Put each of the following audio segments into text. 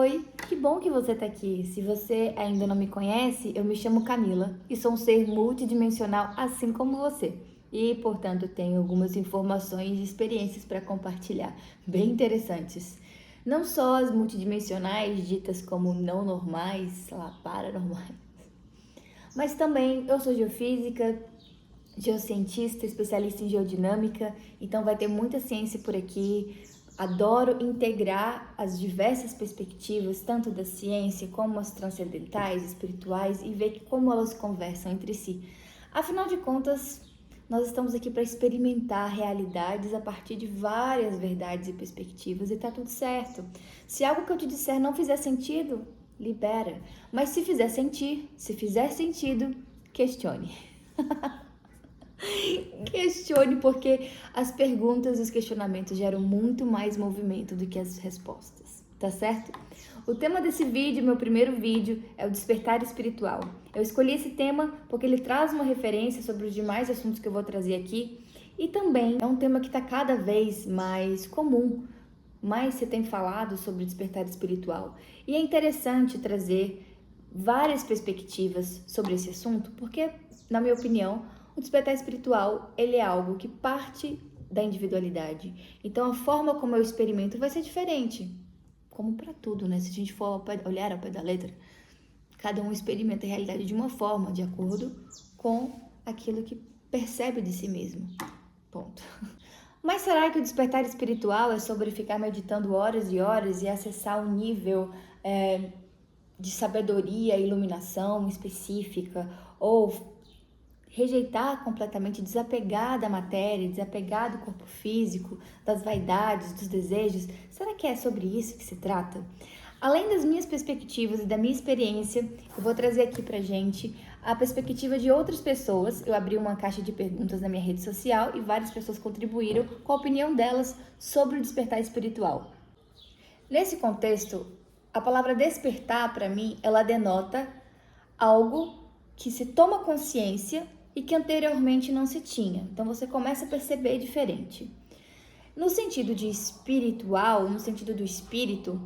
Oi, que bom que você está aqui. Se você ainda não me conhece, eu me chamo Camila e sou um ser multidimensional assim como você. E, portanto, tenho algumas informações e experiências para compartilhar, bem interessantes. Não só as multidimensionais, ditas como não normais, sei lá, paranormais, mas também eu sou geofísica, geocientista, especialista em geodinâmica, então vai ter muita ciência por aqui. Adoro integrar as diversas perspectivas, tanto da ciência como as transcendentais, espirituais, e ver como elas conversam entre si. Afinal de contas, nós estamos aqui para experimentar realidades a partir de várias verdades e perspectivas, e tá tudo certo. Se algo que eu te disser não fizer sentido, libera. Mas se fizer sentido, questione. Questione, porque as perguntas e os questionamentos geram muito mais movimento do que as respostas, tá certo? O tema desse vídeo, meu primeiro vídeo, é o despertar espiritual. Eu escolhi esse tema porque ele traz uma referência sobre os demais assuntos que eu vou trazer aqui e também é um tema que está cada vez mais comum, mais se tem falado sobre despertar espiritual. E é interessante trazer várias perspectivas sobre esse assunto, porque, na minha opinião, o despertar espiritual, ele é algo que parte da individualidade. Então, a forma como eu experimento vai ser diferente. Como para tudo, né? Se a gente for olhar ao pé da letra, cada um experimenta a realidade de uma forma, de acordo com aquilo que percebe de si mesmo. Ponto. Mas será que o despertar espiritual é sobre ficar meditando horas e horas e acessar um nível de sabedoria, iluminação específica, ou rejeitar completamente, desapegar da matéria, desapegar do corpo físico, das vaidades, dos desejos? Será que é sobre isso que se trata? Além das minhas perspectivas e da minha experiência, eu vou trazer aqui pra gente a perspectiva de outras pessoas. Eu abri uma caixa de perguntas na minha rede social e várias pessoas contribuíram com a opinião delas sobre o despertar espiritual. Nesse contexto, a palavra despertar, para mim, ela denota algo que se toma consciência e que anteriormente não se tinha. Então você começa a perceber diferente. No sentido de espiritual, no sentido do espírito,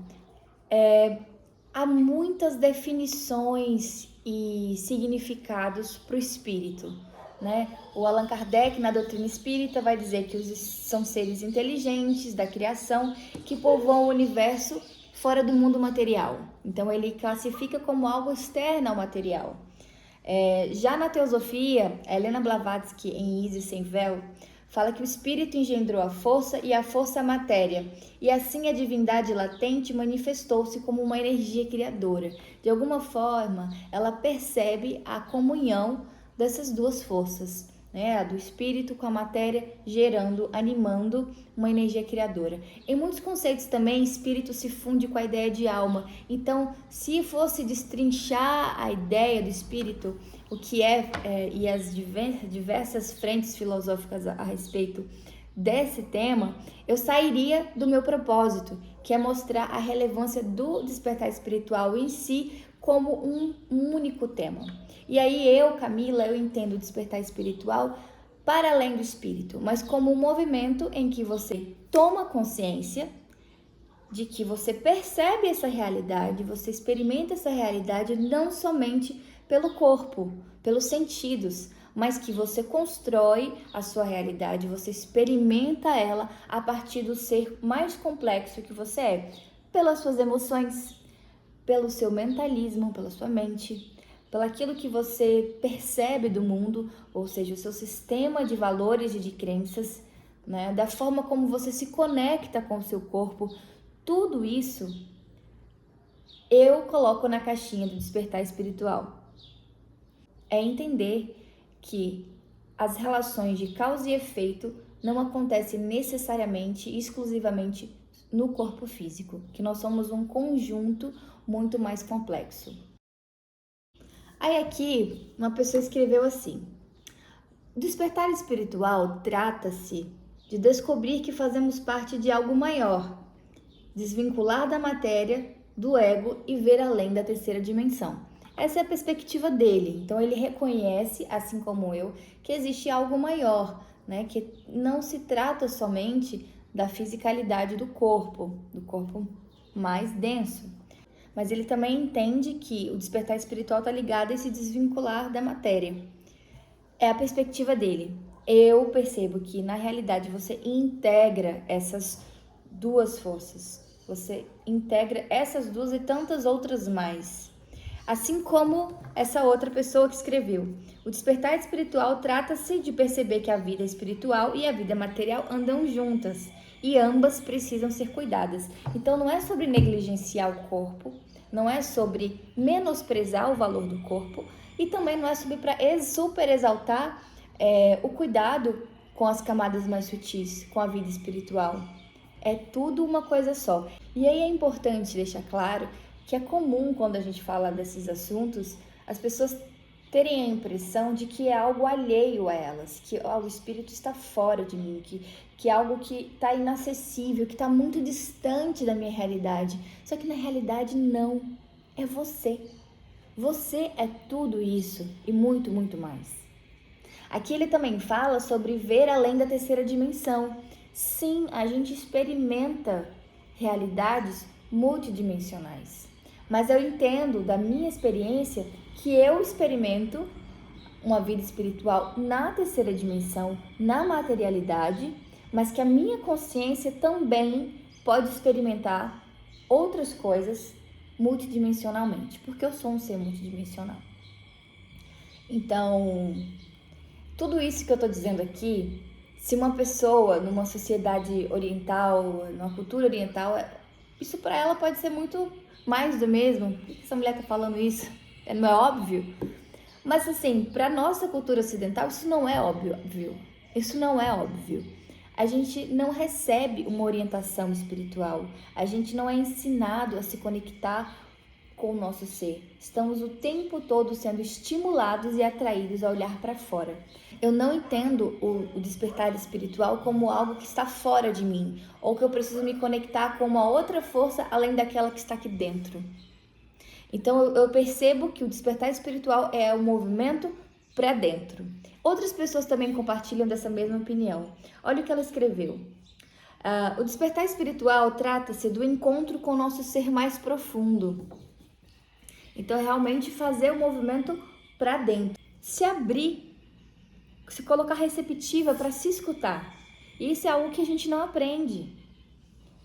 há muitas definições e significados para o espírito, né? O Allan Kardec, na doutrina espírita, vai dizer que são seres inteligentes da criação que povoam o universo fora do mundo material. Então ele classifica como algo externo ao material. Já na teosofia, Helena Blavatsky, em Isis Sem Véu, fala que o espírito engendrou a força e a força a matéria, e assim a divindade latente manifestou-se como uma energia criadora. De alguma forma, ela percebe a comunhão dessas duas forças, né? A do espírito com a matéria, gerando, animando uma energia criadora. Em muitos conceitos também, espírito se funde com a ideia de alma. Então, se fosse destrinchar a ideia do espírito, o que e as diversas frentes filosóficas a respeito desse tema, eu sairia do meu propósito, que é mostrar a relevância do despertar espiritual em si como um único tema. E aí Camila, eu entendo o despertar espiritual para além do espírito, mas como um movimento em que você toma consciência de que você percebe essa realidade, você experimenta essa realidade não somente pelo corpo, pelos sentidos, mas que você constrói a sua realidade, você experimenta ela a partir do ser mais complexo que você é, pelas suas emoções, pelo seu mentalismo, pela sua mente, pelo aquilo que você percebe do mundo, ou seja, o seu sistema de valores e de crenças, né? Da forma como você se conecta com o seu corpo. Tudo isso eu coloco na caixinha do despertar espiritual. É entender que as relações de causa e efeito não acontecem necessariamente e exclusivamente no corpo físico, que nós somos um conjunto muito mais complexo. Aí aqui, uma pessoa escreveu assim: despertar espiritual trata-se de descobrir que fazemos parte de algo maior, desvincular da matéria, do ego e ver além da terceira dimensão. Essa é a perspectiva dele. Então ele reconhece, assim como eu, que existe algo maior, né? Que não se trata somente da fisicalidade do corpo mais denso. mas ele também entende que o despertar espiritual está ligado a esse desvincular da matéria. É a perspectiva dele. Eu percebo que, na realidade, você integra essas duas forças. Você integra essas duas e tantas outras mais. Assim como essa outra pessoa que escreveu. O despertar espiritual trata-se de perceber que a vida espiritual e a vida material andam juntas e ambas precisam ser cuidadas. Então não é sobre negligenciar o corpo, não é sobre menosprezar o valor do corpo e também não é sobre para super exaltar o cuidado com as camadas mais sutis, com a vida espiritual. É tudo uma coisa só. E aí é importante deixar claro que é comum, quando a gente fala desses assuntos, as pessoas terem a impressão de que é algo alheio a elas, que o espírito está fora de mim, que é algo que está inacessível, que está muito distante da minha realidade. Só que na realidade não, é você. Você é tudo isso e muito, muito mais. Aqui ele também fala sobre ver além da terceira dimensão. Sim, a gente experimenta realidades multidimensionais. Mas eu entendo da minha experiência que eu experimento uma vida espiritual na terceira dimensão, na materialidade, mas que a minha consciência também pode experimentar outras coisas multidimensionalmente, porque eu sou um ser multidimensional. Então, tudo isso que eu estou dizendo aqui, se uma pessoa numa sociedade oriental, numa cultura oriental, isso para ela pode ser muito mais do mesmo. Por que essa mulher está falando isso? Não é óbvio? Mas assim, para nossa cultura ocidental, isso não é óbvio. Isso não é óbvio. A gente não recebe uma orientação espiritual. A gente não é ensinado a se conectar com o nosso ser. Estamos o tempo todo sendo estimulados e atraídos a olhar para fora. Eu não entendo o despertar espiritual como algo que está fora de mim, ou que eu preciso me conectar com uma outra força além daquela que está aqui dentro. Então eu percebo que o despertar espiritual é o movimento para dentro. Outras pessoas também compartilham dessa mesma opinião. Olha o que ela escreveu. O despertar espiritual trata-se do encontro com o nosso ser mais profundo. Então, é realmente fazer o movimento para dentro. Se abrir, se colocar receptiva para se escutar. Isso é algo que a gente não aprende.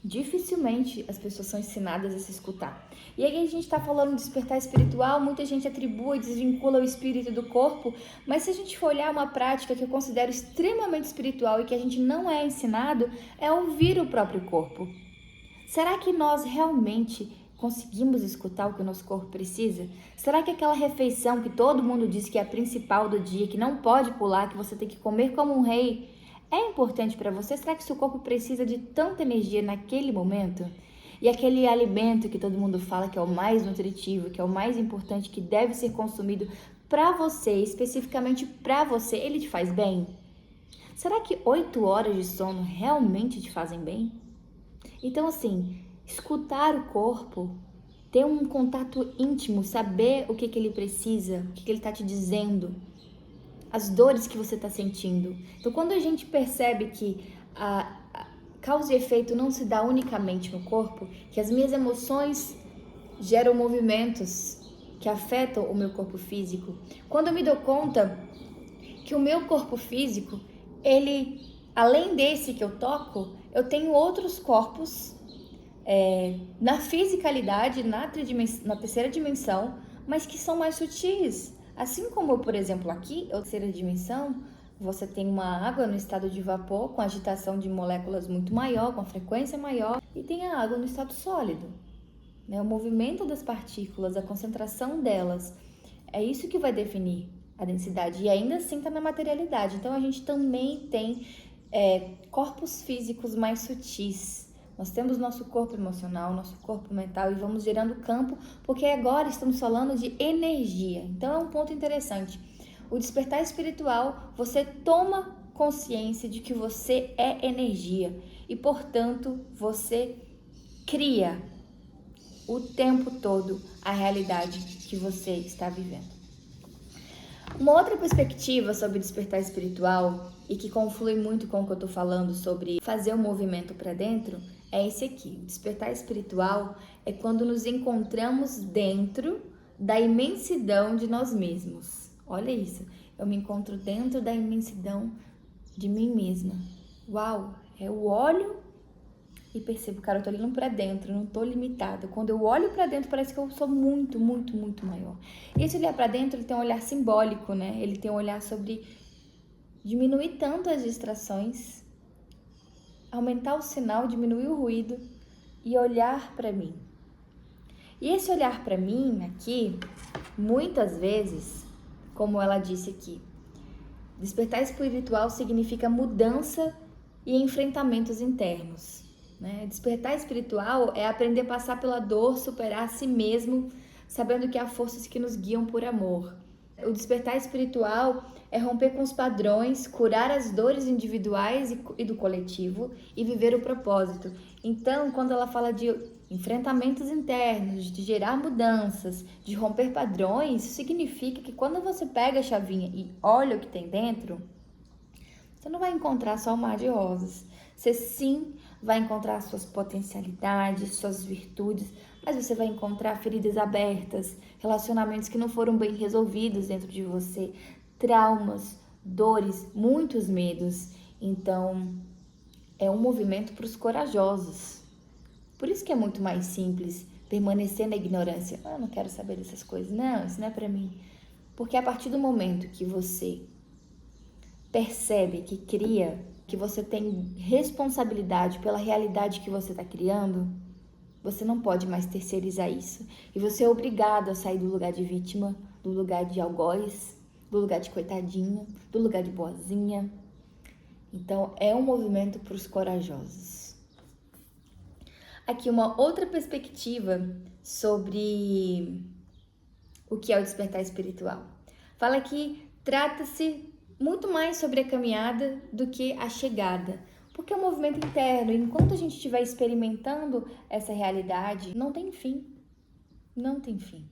Dificilmente as pessoas são ensinadas a se escutar. E aí a gente está falando de despertar espiritual, muita gente atribui e desvincula o espírito do corpo, mas se a gente for olhar uma prática que eu considero extremamente espiritual e que a gente não é ensinado, é ouvir o próprio corpo. Será que nós realmente conseguimos escutar o que o nosso corpo precisa? Será que aquela refeição que todo mundo diz que é a principal do dia, que não pode pular, que você tem que comer como um rei, é importante para você? Será que seu corpo precisa de tanta energia naquele momento? E aquele alimento que todo mundo fala que é o mais nutritivo, que é o mais importante, que deve ser consumido para você, especificamente para você, ele te faz bem? Será que 8 horas de sono realmente te fazem bem? Então, assim, escutar o corpo, ter um contato íntimo, saber o que ele precisa, o que ele está te dizendo, as dores que você está sentindo. Então, quando a gente percebe que a causa e efeito não se dá unicamente no corpo, que as minhas emoções geram movimentos que afetam o meu corpo físico, quando eu me dou conta que o meu corpo físico, ele, além desse que eu toco, eu tenho outros corpos na fisicalidade, na terceira dimensão, mas que são mais sutis. Assim como, por exemplo, aqui, a terceira dimensão, você tem uma água no estado de vapor, com agitação de moléculas muito maior, com frequência maior, e tem a água no estado sólido. O movimento das partículas, a concentração delas, é isso que vai definir a densidade. E ainda assim está na materialidade. Então, a gente também tem corpos físicos mais sutis. Nós temos nosso corpo emocional, nosso corpo mental e vamos gerando campo, porque agora estamos falando de energia. Então é um ponto interessante. O despertar espiritual, você toma consciência de que você é energia e, portanto, você cria o tempo todo a realidade que você está vivendo. Uma outra perspectiva sobre despertar espiritual e que conflui muito com o que eu estou falando sobre fazer o movimento para dentro é esse aqui. O despertar espiritual é quando nos encontramos dentro da imensidão de nós mesmos. Olha isso, eu me encontro dentro da imensidão de mim mesma. Uau, eu olho e percebo, cara, eu tô olhando pra dentro, não tô limitada. Quando eu olho pra dentro, parece que eu sou muito, muito, muito maior. E esse olhar pra dentro, ele tem um olhar simbólico, né? Ele tem um olhar sobre diminuir tanto as distrações, aumentar o sinal, diminuir o ruído e olhar pra mim. E esse olhar pra mim aqui, muitas vezes, como ela disse aqui, despertar espiritual significa mudança e enfrentamentos internos. Né? Despertar espiritual é aprender a passar pela dor, superar a si mesmo, sabendo que há forças que nos guiam por amor. O despertar espiritual é romper com os padrões, curar as dores individuais e do coletivo e viver o propósito. Então, quando ela fala de enfrentamentos internos, de gerar mudanças, de romper padrões, isso significa que quando você pega a chavinha e olha o que tem dentro, você não vai encontrar só um mar de rosas. Você sim vai encontrar suas potencialidades, suas virtudes, mas você vai encontrar feridas abertas, relacionamentos que não foram bem resolvidos dentro de você, traumas, dores, muitos medos. Então, é um movimento para os corajosos. Por isso que é muito mais simples permanecer na ignorância. Eu não quero saber dessas coisas. Não, isso não é para mim. Porque a partir do momento que você percebe, que cria, que você tem responsabilidade pela realidade que você está criando, você não pode mais terceirizar isso. E você é obrigado a sair do lugar de vítima, do lugar de algoz, do lugar de coitadinha, do lugar de boazinha. Então, é um movimento para os corajosos. Aqui uma outra perspectiva sobre o que é o despertar espiritual. Fala que trata-se muito mais sobre a caminhada do que a chegada, porque é um movimento interno. Enquanto a gente estiver experimentando essa realidade, não tem fim, não tem fim.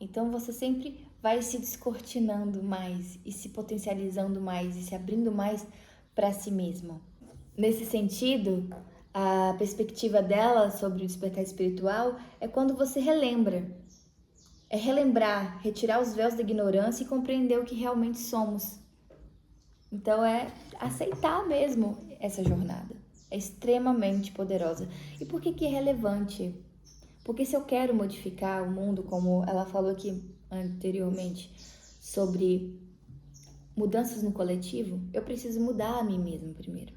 Então você sempre vai se descortinando mais e se potencializando mais e se abrindo mais para si mesmo. Nesse sentido, a perspectiva dela sobre o despertar espiritual é quando você relembra. É relembrar, retirar os véus da ignorância e compreender o que realmente somos. Então é aceitar mesmo essa jornada. É extremamente poderosa. E por que é relevante? Porque se eu quero modificar o mundo, como ela falou aqui anteriormente, sobre mudanças no coletivo, eu preciso mudar a mim mesma primeiro.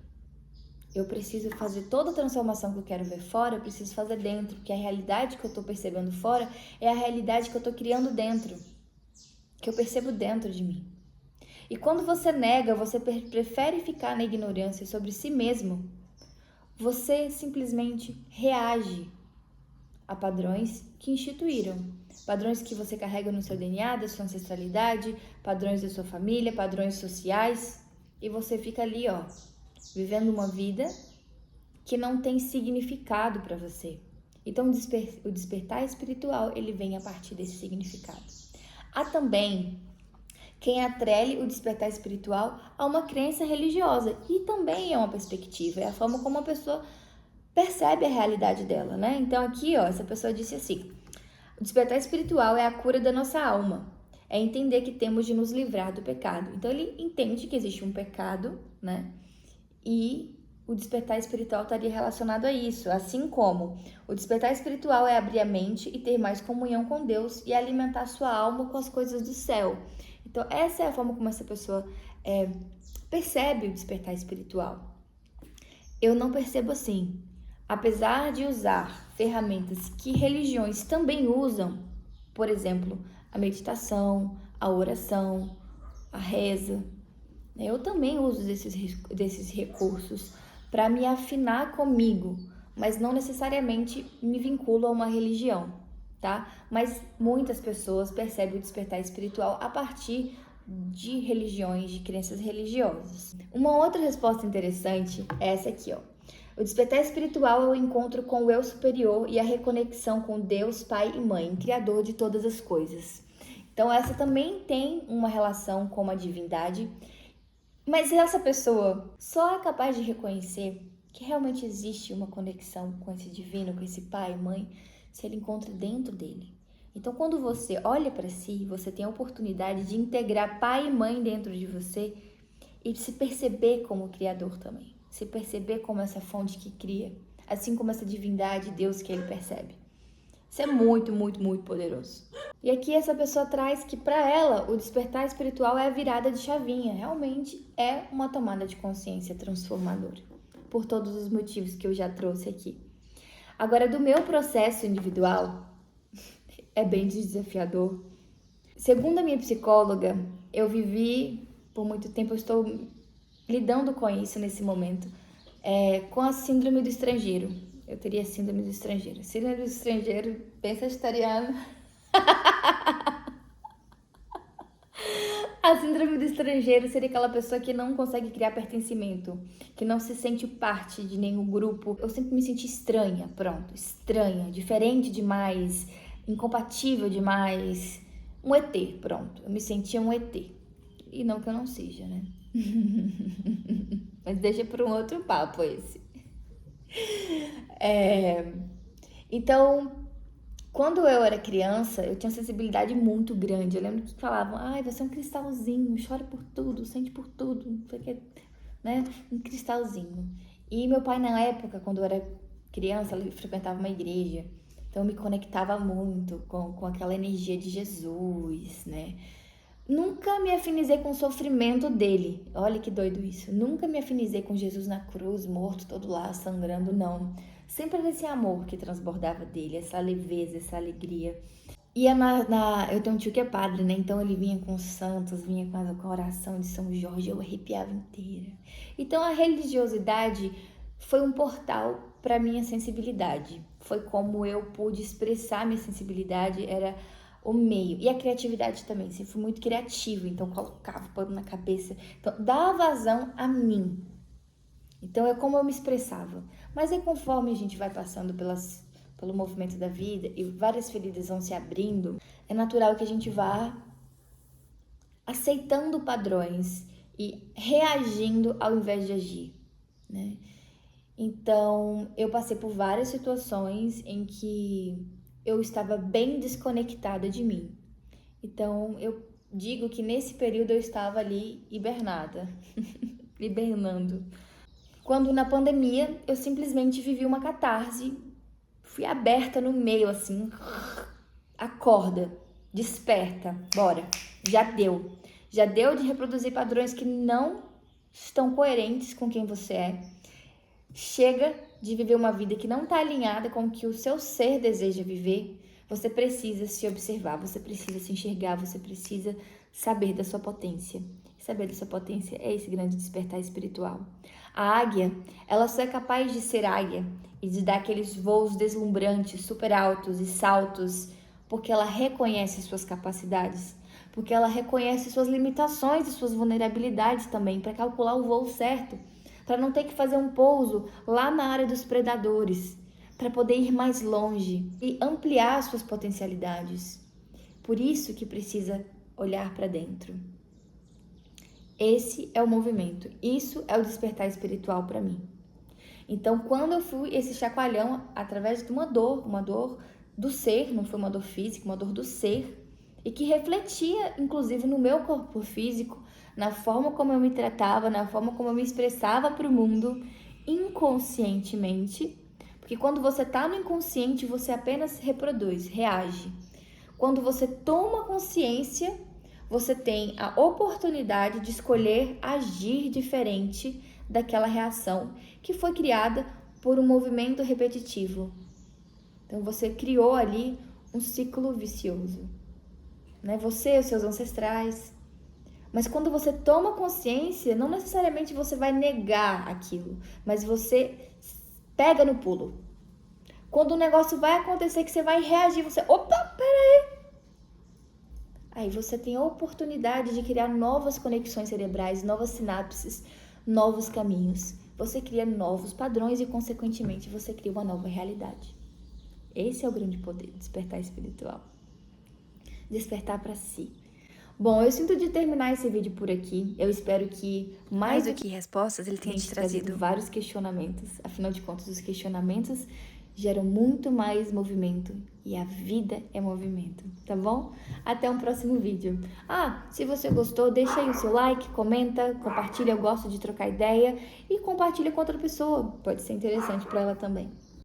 Eu preciso fazer toda a transformação que eu quero ver fora, eu preciso fazer dentro, porque a realidade que eu estou percebendo fora é a realidade que eu estou criando dentro, que eu percebo dentro de mim. E quando você nega, você prefere ficar na ignorância sobre si mesmo, você simplesmente reage a padrões que instituíram. Padrões que você carrega no seu DNA, da sua ancestralidade, padrões da sua família, padrões sociais. E você fica ali, ó, vivendo uma vida que não tem significado para você. Então, o despertar espiritual, ele vem a partir desse significado. Há também quem atrele o despertar espiritual a uma crença religiosa, e também é uma perspectiva, é a forma como a pessoa percebe a realidade dela, né? Então aqui, ó, essa pessoa disse assim: o despertar espiritual é a cura da nossa alma, é entender que temos de nos livrar do pecado. Então ele entende que existe um pecado, né? E o despertar espiritual estaria relacionado a isso, assim como o despertar espiritual é abrir a mente e ter mais comunhão com Deus e alimentar sua alma com as coisas do céu. Então, essa é a forma como essa pessoa percebe o despertar espiritual. Eu não percebo assim. Apesar de usar ferramentas que religiões também usam, por exemplo, a meditação, a oração, a reza, eu também uso desses recursos para me afinar comigo, mas não necessariamente me vinculo a uma religião, tá? Mas muitas pessoas percebem o despertar espiritual a partir de religiões, de crenças religiosas. Uma outra resposta interessante é essa aqui, ó. O despertar espiritual é o encontro com o eu superior e a reconexão com Deus, Pai e Mãe, Criador de todas as coisas. Então essa também tem uma relação com a divindade. Mas essa pessoa só é capaz de reconhecer que realmente existe uma conexão com esse divino, com esse pai, mãe, se ele encontra dentro dele. Então, quando você olha para si, você tem a oportunidade de integrar pai e mãe dentro de você e se perceber como criador também. Se perceber como essa fonte que cria, assim como essa divindade, Deus que ele percebe. Isso é muito, muito, muito poderoso. E aqui essa pessoa traz que para ela o despertar espiritual é a virada de chavinha. Realmente é uma tomada de consciência transformadora. Por todos os motivos que eu já trouxe aqui. Agora, do meu processo individual, é bem desafiador. Segundo a minha psicóloga, eu vivi por muito tempo, eu estou lidando com isso nesse momento, com a síndrome do estrangeiro. Eu teria síndrome do estrangeiro. Síndrome do estrangeiro, bem sagitariano. A síndrome do estrangeiro seria aquela pessoa que não consegue criar pertencimento, que não se sente parte de nenhum grupo. Eu sempre me senti estranha, pronto, estranha, diferente demais, incompatível demais. Um ET, pronto. Eu me sentia um ET. E não que eu não seja, né? Mas deixa para um outro papo esse. Então, quando eu era criança, eu tinha uma sensibilidade muito grande. Eu lembro que falavam, ai, você é um cristalzinho, chora por tudo, sente por tudo, né? Um cristalzinho. E meu pai, na época, quando eu era criança, ele frequentava uma igreja. Então, eu me conectava muito com aquela energia de Jesus, né? Nunca me afinizei com o sofrimento dele. Olha que doido isso. Nunca me afinizei com Jesus na cruz, morto, todo lá, sangrando, não. Sempre era esse amor que transbordava dele, essa leveza, essa alegria. Ia eu tenho um tio que é padre, né? Então ele vinha com os santos, vinha com a oração de São Jorge, eu arrepiava inteira. Então a religiosidade foi um portal para minha sensibilidade. Foi como eu pude expressar minha sensibilidade, era o meio. E a criatividade também, sempre fui muito criativa, então colocava pano na cabeça. Então dava vazão a mim. Então é como eu me expressava. Mas aí conforme a gente vai passando pelo movimento da vida e várias feridas vão se abrindo, é natural que a gente vá aceitando padrões e reagindo ao invés de agir, né? Então, eu passei por várias situações em que eu estava bem desconectada de mim. Então, eu digo que nesse período eu estava ali hibernada, hibernando. Quando na pandemia eu simplesmente vivi uma catarse, fui aberta no meio assim, acorda, desperta, bora, já deu. Já deu de reproduzir padrões que não estão coerentes com quem você é. Chega de viver uma vida que não está alinhada com o que o seu ser deseja viver. Você precisa se observar, você precisa se enxergar, você precisa saber da sua potência. Saber da sua potência é esse grande despertar espiritual. A águia, ela só é capaz de ser águia e de dar aqueles voos deslumbrantes, super altos e saltos, porque ela reconhece suas capacidades, porque ela reconhece suas limitações e suas vulnerabilidades também, para calcular o voo certo, para não ter que fazer um pouso lá na área dos predadores, para poder ir mais longe e ampliar suas potencialidades. Por isso que precisa olhar para dentro. Esse é o movimento, isso é o despertar espiritual para mim. Então, quando eu fui esse chacoalhão através de uma dor do ser, não foi uma dor física, uma dor do ser, e que refletia, inclusive, no meu corpo físico, na forma como eu me tratava, na forma como eu me expressava para o mundo, inconscientemente, porque quando você está no inconsciente, você apenas reproduz, reage. Quando você toma consciência, você tem a oportunidade de escolher agir diferente daquela reação que foi criada por um movimento repetitivo. Então você criou ali um ciclo vicioso, né? Você e os seus ancestrais. Mas quando você toma consciência, não necessariamente você vai negar aquilo, mas você pega no pulo. Quando o negócio vai acontecer que você vai reagir, você, opa, peraí. Aí você tem a oportunidade de criar novas conexões cerebrais, novas sinapses, novos caminhos. Você cria novos padrões e, consequentemente, você cria uma nova realidade. Esse é o grande poder, despertar espiritual. Despertar para si. Bom, eu sinto de terminar esse vídeo por aqui. Eu espero que mais do que respostas ele tenha te trazido vários questionamentos. Afinal de contas, os questionamentos geram muito mais movimento e a vida é movimento, tá bom? Até um próximo vídeo. Se você gostou, deixa aí o seu like, comenta, compartilha, eu gosto de trocar ideia e compartilha com outra pessoa, pode ser interessante para ela também.